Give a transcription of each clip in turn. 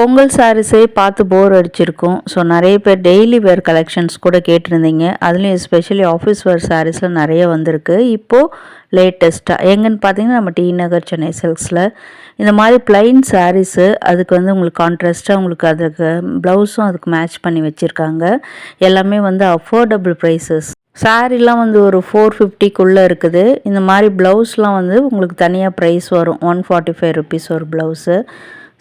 பொங்கல் சாரீஸே பார்த்து போர் அடிச்சிருக்கும். ஸோ நிறைய பேர் டெய்லி வேர் கலெக்ஷன்ஸ் கூட கேட்டிருந்தீங்க. அதுலேயும் எஸ்பெஷலி ஆஃபீஸ் வேர் சாரீஸ்லாம் நிறைய வந்திருக்கு. இப்போது லேட்டஸ்ட்டாக எங்கன்னு பார்த்தீங்கன்னா நம்ம டி நகர் சென்னை சில்க்ஸில் இந்த மாதிரி பிளைன் சாரீஸு அதுக்கு வந்து உங்களுக்கு கான்ட்ராஸ்ட்டாக உங்களுக்கு அதுக்கு ப்ளவுஸும் அதுக்கு மேட்ச் பண்ணி வச்சுருக்காங்க. எல்லாமே வந்து அஃபோர்டபுள் ப்ரைஸஸ். சாரீலாம் வந்து ஒரு 450க்குள்ளே இருக்குது. இந்த மாதிரி ப்ளவுஸ்லாம் வந்து உங்களுக்கு தனியாக ப்ரைஸ் வரும். 145 ருபீஸ் ஒரு ப்ளவுஸு.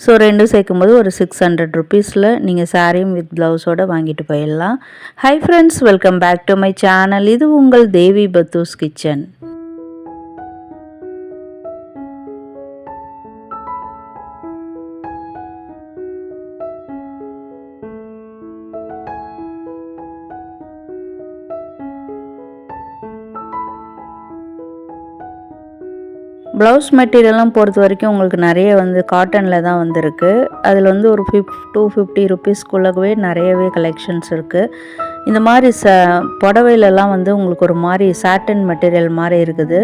ஸோ ரெண்டும் சேர்க்கும்போது ஒரு 600 ருபீஸில் நீங்கள் சாரியும் வித் ப்ளவுஸோடு வாங்கிட்டு போயிடலாம். Hi friends, welcome back to my channel. இது உங்கள் தேவி பத்தூஸ் கிச்சன். ப்ளவுஸ் மெட்டீரியல்லாம் பொறுத்த வரைக்கும் உங்களுக்கு நிறைய வந்து காட்டனில் தான் வந்திருக்கு. அதில் வந்து ஒரு 250 ருபீஸ்க்குள்ளவே நிறையவே கலெக்ஷன்ஸ் இருக்குது. இந்த மாதிரி புடவையிலலாம் வந்து உங்களுக்கு ஒரு மாதிரி சாட்டன் மெட்டீரியல் மாதிரி இருக்குது.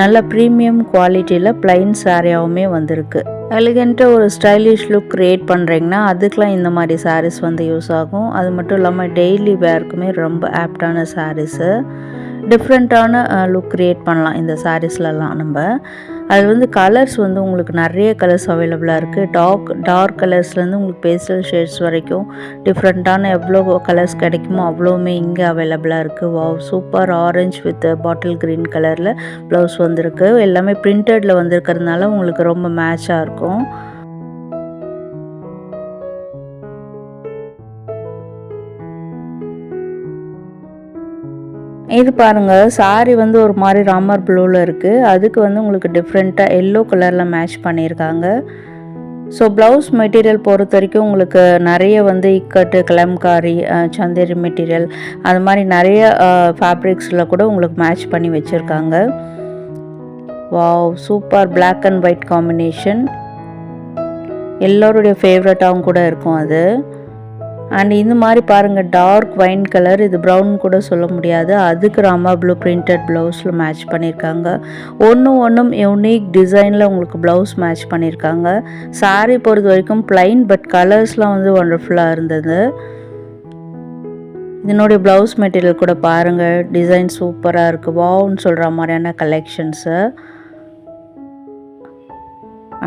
நல்ல ப்ரீமியம் குவாலிட்டியில் ப்ளைன் சாரியாகவுமே வந்திருக்கு. எலிகெண்ட்டாக ஒரு ஸ்டைலிஷ் லுக் க்ரியேட் பண்ணுறீங்கன்னா அதுக்கெலாம் இந்த மாதிரி சாரீஸ் வந்து யூஸ் ஆகும். அது மட்டும் இல்லாமல் டெய்லி வேர்க்குமே ரொம்ப ஆப்டான சாரீஸு. டிஃப்ரெண்ட்டான லுக் க்ரியேட் பண்ணலாம் இந்த சாரீஸ்லலாம் நம்ம. அது வந்து கலர்ஸ் வந்து உங்களுக்கு நிறைய கலர்ஸ் அவைலபிளாக இருக்குது. டார்க் கலர்ஸ்லேருந்து உங்களுக்கு பேஸ்டல் ஷேட்ஸ் வரைக்கும் டிஃப்ரெண்ட்டான எவ்வளோ கலர்ஸ் கிடைக்குமோ அவ்வளோவுமே இங்கே அவைலபிளாக இருக்குது. Wow, super orange with bottle green கலரில் ப்ளவுஸ் வந்திருக்கு. எல்லாமே பிரிண்டடில் வந்திருக்கிறதுனால உங்களுக்கு ரொம்ப மேட்சாக இருக்கும். இது பாருங்கள், சாரி வந்து ஒரு மாதிரி ராமர் ப்ளூவில் இருக்குது. அதுக்கு வந்து உங்களுக்கு டிஃப்ரெண்ட்டாக எல்லோ கலரில் மேட்ச் பண்ணியிருக்காங்க. ஸோ ப்ளவுஸ் மெட்டீரியல் பொறுத்த வரைக்கும் உங்களுக்கு நிறைய வந்து இக்கட்டு, கலம்காரி, சந்தேரி மெட்டீரியல் அது மாதிரி நிறைய ஃபேப்ரிக்ஸில் கூட உங்களுக்கு மேட்ச் பண்ணி வச்சுருக்காங்க. Wow, super black and white combination. எல்லோருடைய ஃபேவரட்டாகவும் கூட இருக்கும் அது. அண்ட் இந்த மாதிரி பாருங்கள், டார்க் வைன் கலர், இது ப்ரௌன் கூட சொல்ல முடியாது. அதுக்கு ராமா ப்ளூ பிரிண்டட் ப்ளவுஸில் மேட்ச் பண்ணியிருக்காங்க. ஒன்றும் யூனிக் டிசைனில் உங்களுக்கு ப்ளவுஸ் மேட்ச் பண்ணியிருக்காங்க. சாரீ பொறுத்த வரைக்கும் ப்ளைன், பட் கலர்ஸ்லாம் வந்து ஒண்டர்ஃபுல்லாக இருந்தது. இதனுடைய ப்ளவுஸ் மெட்டீரியல் கூட பாருங்கள், டிசைன் சூப்பராக இருக்குது. வாவ்னு சொல்கிற மாதிரியான கலெக்ஷன்ஸு,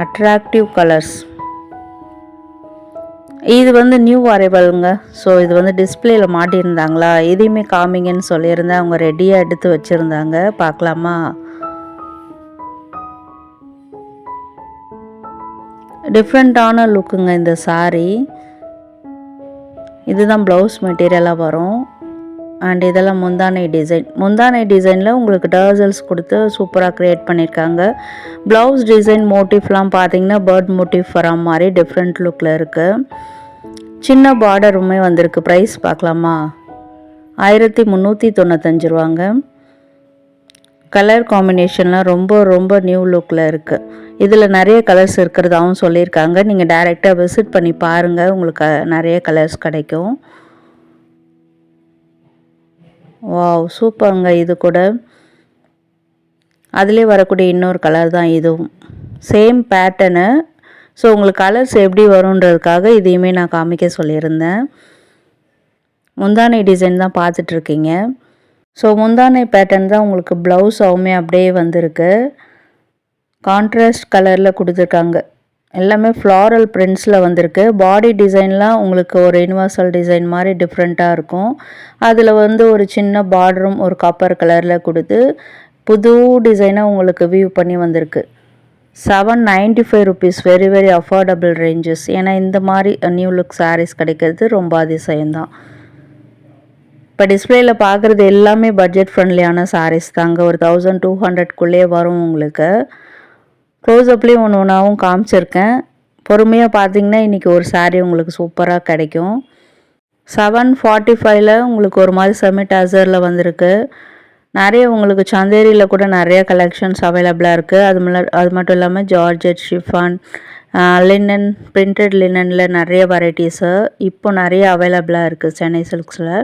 அட்ராக்டிவ் கலர்ஸ். இது வந்து நியூ அரைவலுங்க. ஸோ இது வந்து டிஸ்பிளேயில் மாட்டியிருந்தாங்களா, எதையுமே காமிங்கன்னு சொல்லியிருந்தேன். அவங்க ரெடியாக எடுத்து வச்சுருந்தாங்க. பார்க்கலாமா? டிஃப்ரெண்ட்டான லுக்குங்க இந்த சாரீ. இதுதான் ப்ளவுஸ் மெட்டீரியலாக வரும். அண்ட் இதெல்லாம் முந்தானை டிசைனில் உங்களுக்கு டர்சல்ஸ் கொடுத்து சூப்பராக க்ரியேட் பண்ணியிருக்காங்க. ப்ளவுஸ் டிசைன் மோட்டிவ்லாம் பார்த்தீங்கன்னா பேர்ட் மோட்டிவ் வர மாதிரி டிஃப்ரெண்ட் லுக்கில் இருக்குது. சின்ன பார்டருமே வந்திருக்கு. ப்ரைஸ் பார்க்கலாமா? 1395 ரூபாங்க. கலர் காம்பினேஷன்லாம் ரொம்ப நியூ லுக்கில் இருக்குது. இதில் நிறைய கலர்ஸ் இருக்கிறதாகவும் சொல்லியிருக்காங்க. நீங்கள் டைரெக்டாக விசிட் பண்ணி பாருங்கள், உங்களுக்கு நிறைய கலர்ஸ் கிடைக்கும். வாவ், சூப்பருங்க. இது கூட அதிலே வரக்கூடிய இன்னொரு கலர் தான் இதுவும். Same pattern. ஸோ உங்களுக்கு கலர்ஸ் எப்படி வருன்றதுக்காக இதையுமே நான் காமிக்க சொல்லியிருந்தேன். முந்தானை டிசைன் தான் பார்த்துட்ருக்கீங்க. ஸோ முந்தானை பேட்டர்ன் தான் உங்களுக்கு ப்ளவுஸாகவுமே அப்படியே வந்திருக்கு. கான்ட்ராஸ்ட் கலரில் கொடுத்துருக்காங்க. எல்லாமே ஃப்ளாரல் பிரிண்ட்ஸில் வந்திருக்கு. பாடி டிசைன்லாம் உங்களுக்கு ஒரு யூனிவர்சல் டிசைன் மாதிரி டிஃப்ரெண்ட்டாக இருக்கும். அதில் வந்து ஒரு சின்ன பார்டரும் ஒரு காப்பர் கலரில் கொடுத்து புது டிசைனாக உங்களுக்கு வியூ பண்ணி வந்திருக்கு. 795 ருபீஸ். Very affordable ranges. ஏன்னா இந்த மாதிரி நியூ லுக் சாரீஸ் கிடைக்கிறது ரொம்ப அதிசயம்தான். இப்போ டிஸ்பிளேயில் பார்க்குறது எல்லாமே பட்ஜெட் ஃப்ரெண்ட்லியான சாரீஸ் தாங்க. ஒரு 1200க்குள்ளே வரும் உங்களுக்கு. க்ளோஸ்அப்லேயும் ஒன்றாவும் காமிச்சிருக்கேன். பொறுமையாக பார்த்தீங்கன்னா இன்றைக்கி ஒரு சாரீ உங்களுக்கு சூப்பராக கிடைக்கும். 745ல் உங்களுக்கு ஒரு மாதிரி செமி டாசரில் வந்திருக்கு. நிறைய உங்களுக்கு சந்தேரியில் கூட நிறைய கலெக்ஷன்ஸ் அவைலபிளாக இருக்குது. அது மட்டும் இல்லாமல் ஜார்ஜெட், ஷிஃபான், லினன், பிரிண்டட் லினனில் நிறைய வெரைட்டிஸு இப்போ நிறைய அவைலபிளாக இருக்குது சென்னை சில்க்ஸில்.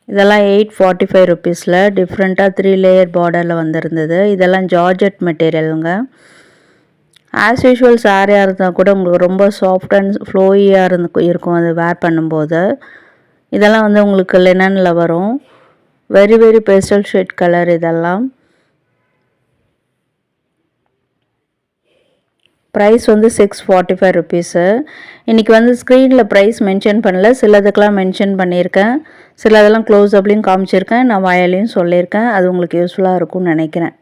இதெல்லாம் 845 ருபீஸில் டிஃப்ரெண்ட்டாக 3 லேயர் பார்டரில் வந்திருந்தது. இதெல்லாம் ஜார்ஜெட் மெட்டீரியலுங்க. ஆஸ் யூஷுவல் சாரியாக இருந்தால் கூட உங்களுக்கு ரொம்ப சாஃப்ட் அண்ட் ஃப்ளோயியாக இருக்கும் அது வேர் பண்ணும்போது. இதெல்லாம் வந்து உங்களுக்கு லினனில் வரும். Very very pastel shade colour இதெல்லாம். ப்ரைஸ் வந்து 645 ருபீஸு. இன்றைக்கி வந்து ஸ்க்ரீனில் ப்ரைஸ் மென்ஷன் பண்ணல, சிலதுக்கெலாம் மென்ஷன் பண்ணியிருக்கேன், சிலதெல்லாம் க்ளோஸ் அப்லேயும் காமிச்சிருக்கேன், நான் வாயாலையும் சொல்லியிருக்கேன். அது உங்களுக்கு யூஸ்ஃபுல்லாக இருக்கும்னு நினைக்கிறேன்.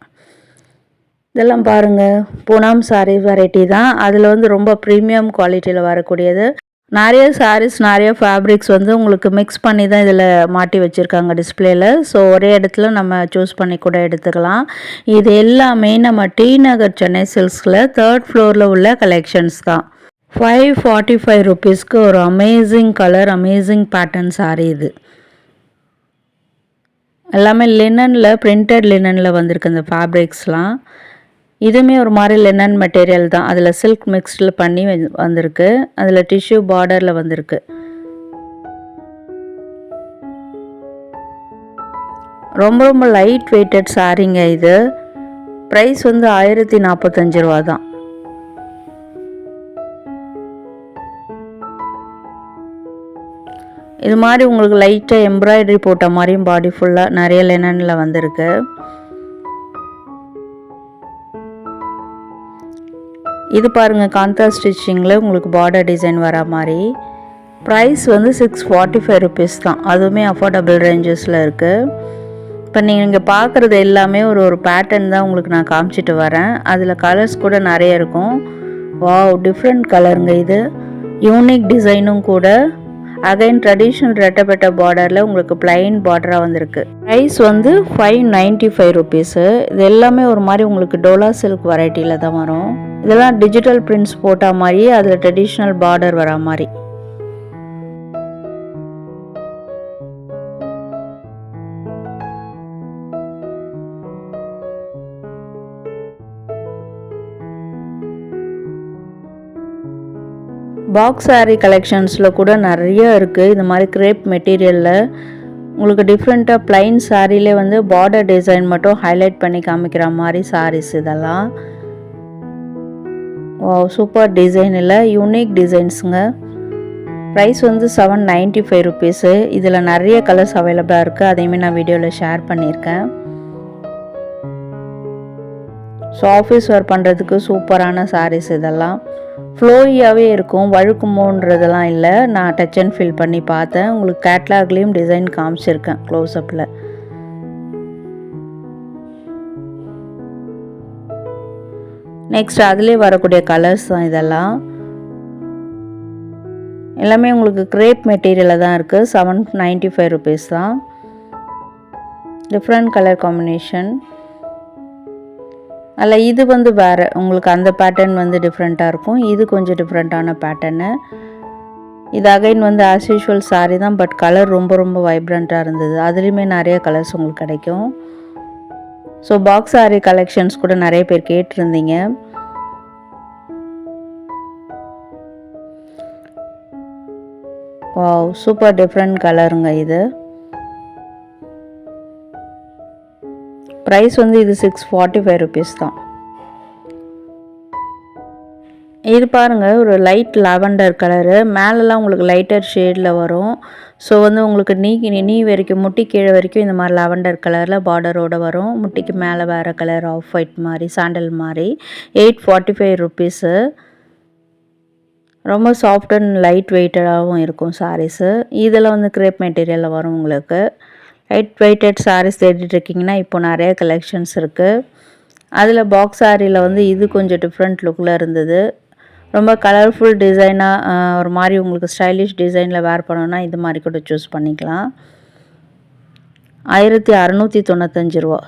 இதெல்லாம் பாருங்கள், பூனம் சாரீ வெரைட்டி தான். அதில் வந்து ரொம்ப ப்ரீமியம் குவாலிட்டியில் வரக்கூடியது. நிறைய சாரீஸ் நிறைய ஃபேப்ரிக்ஸ் வந்து உங்களுக்கு மிக்ஸ் பண்ணி தான் இதில் மாட்டி வச்சுருக்காங்க டிஸ்பிளேயில். ஸோ ஒரே இடத்துல நம்ம சூஸ் பண்ணி கூட எடுத்துக்கலாம். இது எல்லாமே நம்ம டி நகர் சென்னை சில்க்ஸில் 3rd ஃப்ளோரில் உள்ள கலெக்ஷன்ஸ் தான். 545 ருபீஸ்க்கு ஒரு amazing colour, amazing pattern sari இது. எல்லாமே லினனில், பிரிண்டட் லினனில் வந்திருக்கு இந்த ஃபேப்ரிக்ஸ்லாம். இதுவுமே ஒரு மாதிரி லினன் மெட்டீரியல் தான். அதில் சில்க் மிக்ஸ்டில் பண்ணி வந்திருக்கு. அதில் டிஷ்யூ பார்டரில் வந்திருக்கு. ரொம்ப ரொம்ப லைட் வெயிட்டட் சாரீங்க இது. ப்ரைஸ் வந்து 1045 ரூபா தான். இது மாதிரி உங்களுக்கு லைட்டாக எம்ப்ராய்டரி போட்ட மாதிரியும் பாடி ஃபுல்லாக நிறைய லினனில் வந்திருக்கு. இது பாருங்கள், காந்தா ஸ்டிச்சிங்கில் உங்களுக்கு பார்டர் டிசைன் வர மாதிரி. ப்ரைஸ் வந்து 645 ருபீஸ் தான். அதுவுமே அஃபோர்டபுள் ரேஞ்சஸில் இருக்குது. இப்போ நீங்கள் இங்கே பார்க்குறது எல்லாமே ஒரு பேட்டர்ன் தான் உங்களுக்கு நான் காமிச்சிட்டு வரேன். அதில் கலர்ஸ் கூட நிறைய இருக்கும். வாவ், டிஃப்ரெண்ட் கலருங்க இது. யூனிக் டிசைனும் கூட. அகைன் ட்ரெடிஷ்னல் ரெட்டப்பட்ட பார்டரில் உங்களுக்கு பிளைன் பார்டராக வந்திருக்கு. ப்ரைஸ் வந்து 595 ருபீஸு. இது எல்லாமே ஒரு மாதிரி உங்களுக்கு டோலா சில்க் வெரைட்டியில் தான் வரும். இதெல்லாம் டிஜிட்டல் பிரிண்ட்ஸ் போட்ட மாதிரி, அதில் ட்ரெடிஷ்னல் பார்டர் வர மாதிரி. பாக்ஸ் சாரீ கலெக்ஷன்ஸில் கூட நிறைய இருக்குது. இந்த மாதிரி கிரேப் மெட்டீரியலில் உங்களுக்கு டிஃப்ரெண்ட்டாக ப்ளைன் சாரீலே வந்து பார்டர் டிசைன் மட்டும் ஹைலைட் பண்ணி காமிக்கிற மாதிரி சாரீஸ் இதெல்லாம். சூப்பர் டிசைன் இல்லை, யூனிக் டிசைன்ஸுங்க. ப்ரைஸ் வந்து 795 ருபீஸு. இதில் நிறைய கலர்ஸ் அவைலபிளாக இருக்குது. அதையுமே நான் வீடியோவில் ஷேர் பண்ணியிருக்கேன். ஸோ ஆஃபீஸ் வேர் பண்ணுறதுக்கு சூப்பரான சாரீஸ் இதெல்லாம். ஃப்ளோயியாகவே இருக்கும், வழுக்குமோன்றதெல்லாம் இல்லை. நான் டச் அண்ட் ஃபீல் பண்ணி பார்த்தேன். உங்களுக்கு கேட்லாக்லேயும் டிசைன் காமிச்சிருக்கேன் க்ளோஸ்அப்பில். நெக்ஸ்ட் அதிலே வரக்கூடிய கலர்ஸ் தான் இதெல்லாம். எல்லாமே உங்களுக்கு கிரேப் மெட்டீரியலில் தான் இருக்குது. 795 ருபீஸ் தான். Different colour combination. அதில் இது வந்து வேறு, உங்களுக்கு அந்த பேட்டர்ன் வந்து டிஃப்ரெண்ட்டாக இருக்கும். இது கொஞ்சம் டிஃப்ரெண்ட்டான பேட்டர்னு. இது அகைன் வந்து ஆஸ் யூஷுவல் சாரீ தான், பட் கலர் ரொம்ப ரொம்ப வைப்ரண்ட்டாக இருந்தது. அதுலேயுமே நிறைய கலர்ஸ் உங்களுக்கு கிடைக்கும். ஸோ பாக்ஸ் சாரீ கலெக்ஷன்ஸ் கூட நிறைய பேர் கேட்டிருந்தீங்க. வாவ், சூப்பர் டிஃப்ரெண்ட் கலருங்க இது. ப்ரைஸ் வந்து இது 645 ருபீஸ் தான். இது பாருங்கள், ஒரு லைட் லாவெண்டர் கலரு. மேலெலாம் உங்களுக்கு லைட்டர் ஷேடில் வரும். ஸோ வந்து உங்களுக்கு நீ வரைக்கும், முட்டி கீழே வரைக்கும் இந்த மாதிரி லாவெண்டர் கலரில் பார்டரோடு வரும். முட்டிக்கு மேலே வேறு கலர் ஆஃப் ஒயிட் மாதிரி, சாண்டல் மாதிரி. 845 ருபீஸு. ரொம்ப சாஃப்ட் அண்ட் லைட் வெயிட்டடாகவும் இருக்கும் சாரீஸு. இதில் வந்து கிரேப் மெட்டீரியலில் வரும் உங்களுக்கு. லைட் வெயிட்டட் சாரீஸ் தேடிட்டுருக்கீங்கன்னா இப்போ நிறைய கலெக்ஷன்ஸ் இருக்குது. அதில் பாக்ஸ் சாரியில் வந்து இது கொஞ்சம் டிஃப்ரெண்ட் லுக்கில் இருந்தது. ரொம்ப கலர்ஃபுல் டிசைனாக ஒரு மாதிரி உங்களுக்கு ஸ்டைலிஷ் டிசைனில் வேர் பண்ணோன்னா இது மாதிரி கூட சூஸ் பண்ணிக்கலாம். 1695 ரூபா.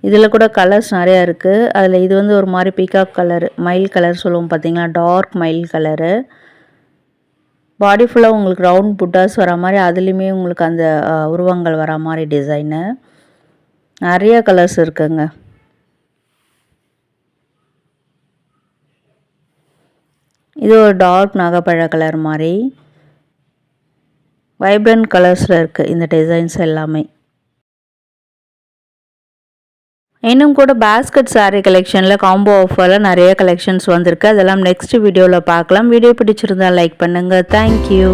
இதில் கூட கலர்ஸ் நிறையா இருக்குது. அதில் இது வந்து ஒரு மாதிரி பீகாக் கலர், மயில் கலர் சொல்லுவோம் பார்த்தீங்களா, டார்க் மயில் கலரு. பாடி ஃபுல்லாக உங்களுக்கு ரவுண்ட் புட்டாஸ் வர மாதிரி, அதுலேயுமே உங்களுக்கு அந்த உருவங்கள் வர மாதிரி டிசைனு. நிறைய கலர்ஸ் இருக்குங்க. இது ஒரு டார்க் நாகப்பழ கலர் மாதிரி. வைப்ரண்ட் கலர்ஸில் இருக்குது இந்த டிசைன்ஸ் எல்லாமே. இன்னும் கூட பேஸ்கெட் saree கலெக்ஷனில் காம்போ ஆஃபரில் நிறைய கலெக்ஷன்ஸ் வந்திருக்கு. அதெல்லாம் நெக்ஸ்ட் வீடியோவில் பார்க்கலாம். வீடியோ பிடிச்சிருந்தா லைக் பண்ணுங்கள். தேங்க்யூ.